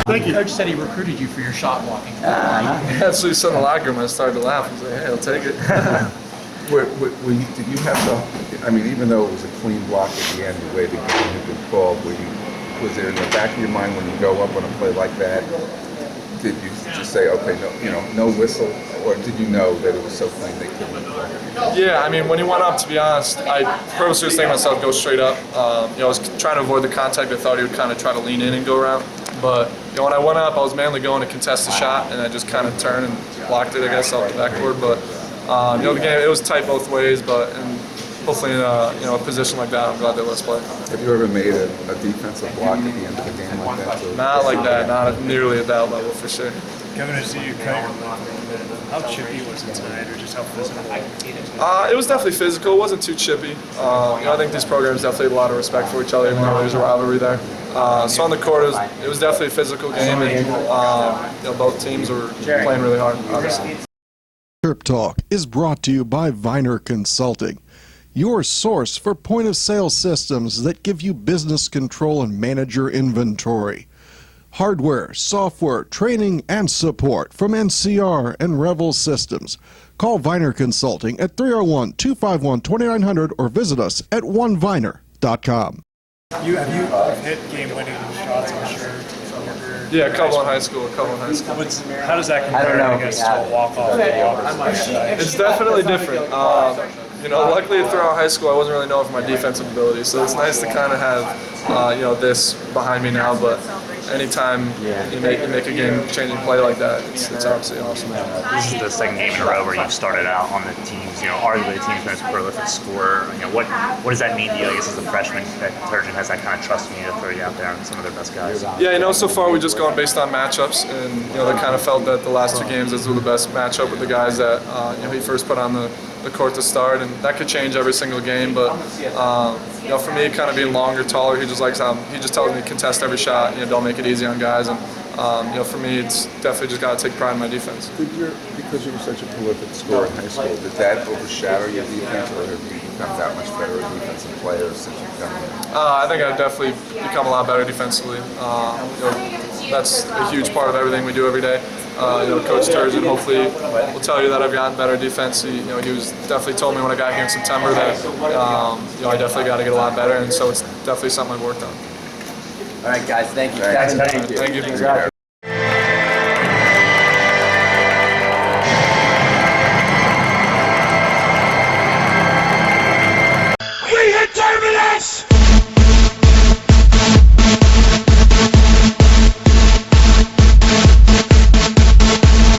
Thank you. Coach said he recruited you for your shot blocking. Actually, said in the locker room, I started to laugh. I was like, hey, I'll take it. Did you have to, I mean, even though it was a clean block at the end, the way the game had been called, was there in the back of your mind when you go up on a play like that, did you just say, okay, no whistle, or did you know that it was so clean they couldn't? Yeah, I mean, when he went up, to be honest, I purposely was thinking to myself, go straight up. I was trying to avoid the contact. I thought he would kind of try to lean in and go around. But when I went up, I was mainly going to contest the shot, and I just kind of turned and blocked it, I guess, off the backboard. But the game, it was tight both ways. But hopefully, in a position like that, I'm glad they let us play. Have you ever made a defensive block at the end of the game like that? Not like that, not nearly at that level for sure. Kevin, I see you cut your lip. How chippy was it tonight, or just how physical? It was definitely physical. It wasn't too chippy. I think these programs definitely have a lot of respect for each other, even though there's a rivalry there. So on the court, it was definitely a physical game, and both teams were playing really hard, obviously. Terp Talk is brought to you by Viner Consulting, your source for point-of-sale systems that give you business control and manage your inventory. Hardware, software, training, and support from NCR and Revel Systems. Call Viner Consulting at 301-251-2900 or visit us at oneviner.com. Have you hit game-winning shots, I'm sure? Yeah, a couple in high school, How does that compare, I guess, to a walk-off? It's definitely different. Luckily throughout high school, I wasn't really known for my defensive ability, so it's nice to kind of have, this behind me now. But anytime you make a game-changing play like that, it's obviously awesome. This is the second game in a row where you've started out on the team's, arguably the team's most prolific scorer. What does that mean to you, I guess, as a freshman, that Turgeon has that kind of trust in you to throw you out there on some of their best guys? Yeah, so far we've just gone based on matchups, and they kind of felt that the last two games those were the best matchup with the guys that he first put on the court to start, and that could change every single game. But for me, kind of being longer, taller, he just tells me to contest every shot. Don't make it easy on guys, and for me, it's definitely just got to take pride in my defense. Because you were such a prolific scorer in high school, did that overshadow your defense, or have you become that much better a defensive player since you've come in? I think I've definitely become a lot better defensively. That's a huge part of everything we do every day. Coach Turgeon hopefully will tell you that I've gotten better defense. He was definitely told me when I got here in September that I definitely got to get a lot better, and so it's definitely something I've worked on. All right, guys, thank you. Thank you.